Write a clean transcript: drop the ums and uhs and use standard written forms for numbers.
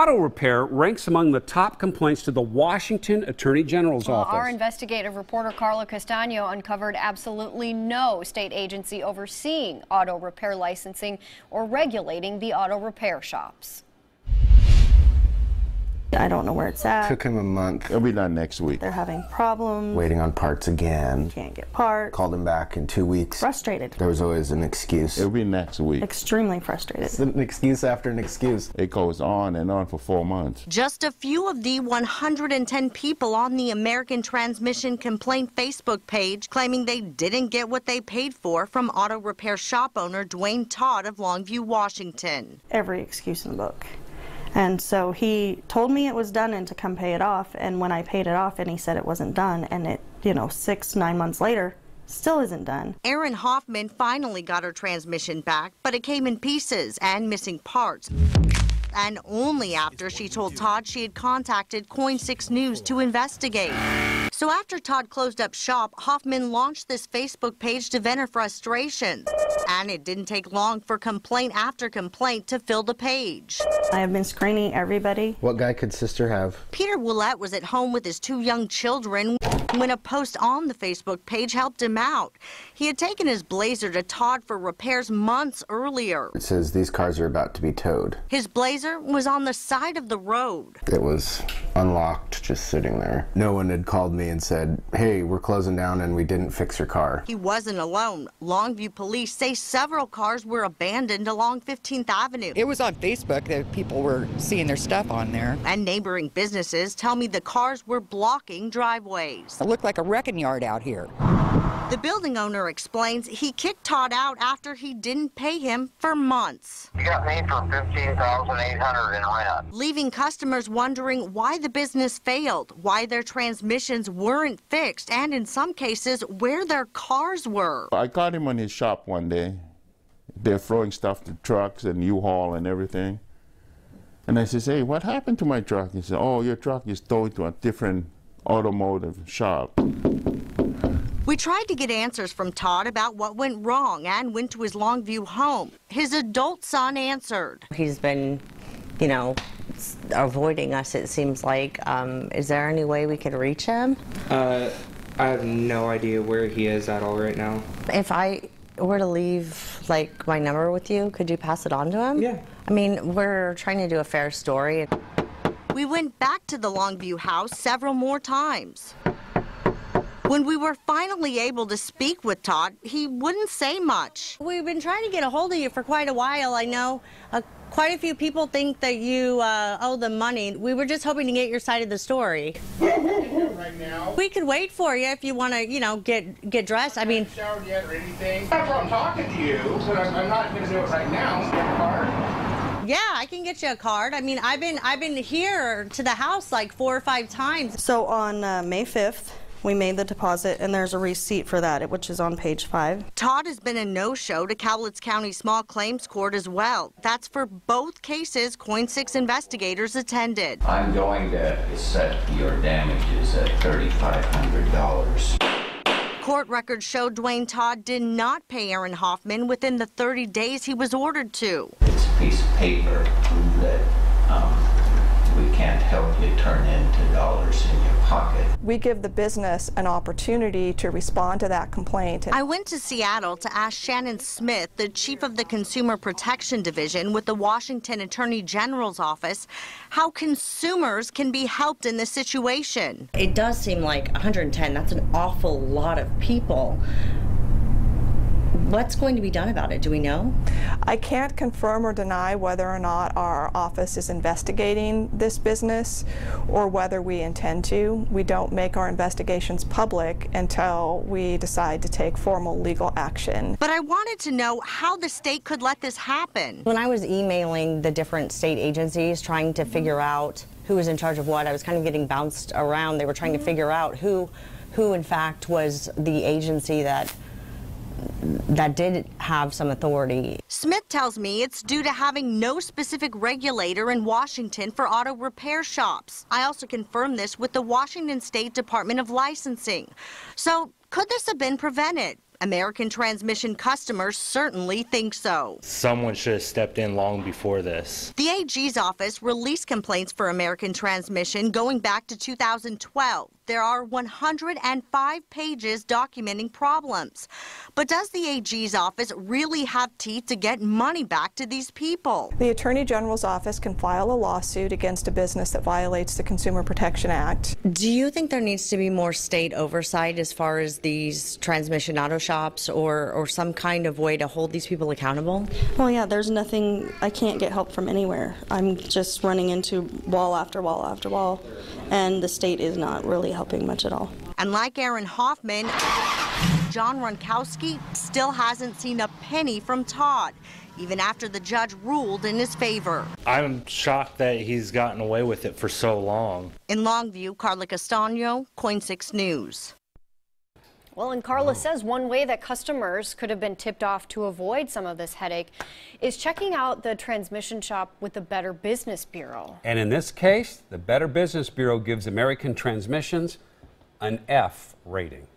Auto repair ranks among the top complaints to the Washington Attorney General's office. Our investigative reporter Carla Castaño uncovered absolutely no state agency overseeing auto repair licensing or regulating the auto repair shops. I don't know where it's at. Took him a month. It'll be done next week. They're having problems. Waiting on parts again. Can't get parts. Called him back in 2 weeks. Frustrated. There was always an excuse. It'll be next week. Extremely frustrated. It's an excuse after an excuse. It goes on and on for 4 months. Just a few of the 110 people on the American Transmission Complaint Facebook page claiming they didn't get what they paid for from auto repair shop owner Dwayne Todd of Longview, Washington. Every excuse in the book. And so he told me it was done and to come pay it off. And when I paid it off and he said it wasn't done, and it, 6-9 months later, still isn't done. Erin Hoffman finally got her transmission back, but it came in pieces and missing parts. And only after she told Todd she had contacted Coin 6 News to investigate. So after Todd closed up shop, Hoffman launched this Facebook page to vent her frustrations. And it didn't take long for complaint after complaint to fill the page. I have been screening everybody. What guy could sister have? Peter Willett was at home with his 2 young children when a post on the Facebook page helped him out. He had taken his Blazer to Todd for repairs months earlier. It says these cars are about to be towed. His Blazer was on the side of the road. It was unlocked, just sitting there. No one had called me and said, hey, we're closing down and we didn't fix your car. He wasn't alone. Longview police say several cars were abandoned along 15th Avenue. It was on Facebook that people were seeing their stuff on there. And neighboring businesses tell me the cars were blocking driveways. It looked like a wrecking yard out here. The building owner explains he kicked Todd out after he didn't pay him for months. He got me for $15,800 in rent. Leaving customers wondering why the business failed, why their transmissions weren't fixed, and in some cases, where their cars were. I caught him in his shop one day. They're throwing stuff to trucks and U-Haul and everything. And I says, hey, what happened to my truck? He said, oh, your truck is towed to a different automotive shop. We tried to get answers from Todd about what went wrong and went to his Longview home. His adult son answered. He's been, avoiding us, it seems like. Is there any way we could reach him? I have no idea where he is at all right now. If I were to leave, my number with you, could you pass it on to him? Yeah. I mean, we're trying to do a fair story. We went back to the Longview house several more times. When we were finally able to speak with Todd, he wouldn't say much. We've been trying to get a hold of you for quite a while. I know quite a few people think that you owe them money. We were just hoping to get your side of the story. Right now. We could wait for you if you want to, get dressed. I mean, showered yet or anything? That's why I'm talking to you, but I'm not going to do it right now. Get a card? Yeah, I can get you a card. I mean, I've been here to the house 4 or 5 times. So on May 5th, we made the deposit, and there's a receipt for that, which is on page 5. Todd has been a no-show to Cowlitz County Small Claims Court as well. That's for both cases Coin 6 investigators attended. I'm going to set your damages at $3,500. Court records show Dwayne Todd did not pay Erin Hoffman within the 30 days he was ordered to. It's a piece of paper that we can't help you turn into dollars in your pocket. We give the business an opportunity to respond to that complaint. I went to Seattle to ask Shannon Smith, the chief of the Consumer Protection Division with the Washington Attorney General's office, how consumers can be helped in this situation. It does seem like 110, that's an awful lot of people. What's going to be done about it? Do we know? I can't confirm or deny whether or not our office is investigating this business or whether we intend to. We don't make our investigations public until we decide to take formal legal action. But I wanted to know how the state could let this happen. When I was emailing the different state agencies trying to figure out who was in charge of what, I was kind of getting bounced around. They were trying to figure out who in fact was the agency that did have some authority. Smith tells me it's due to having no specific regulator in Washington for auto repair shops. I also confirmed this with the Washington State Department of Licensing. So could this have been prevented? American Transmission customers certainly think so. Someone should have stepped in long before this. The AG's office released complaints for American Transmission going back to 2012. There are 105 pages documenting problems. But does the AG's office really have teeth to get money back to these people? The Attorney General's office can file a lawsuit against a business that violates the Consumer Protection Act. Do you think there needs to be more state oversight as far as these transmission auto shops or some kind of way to hold these people accountable? Well, yeah, there's nothing, I can't get help from anywhere. I'm just running into wall after wall after wall, and the state is not really helping much at all. And like Erin Hoffman, John Ronkowski still hasn't seen a penny from Todd, even after the judge ruled in his favor. I'm shocked that he's gotten away with it for so long. In Longview, Carla Castano, KOIN 6 News. Well, and Carla says one way that customers could have been tipped off to avoid some of this headache is checking out the transmission shop with the Better Business Bureau. And in this case, the Better Business Bureau gives American Transmissions an F rating.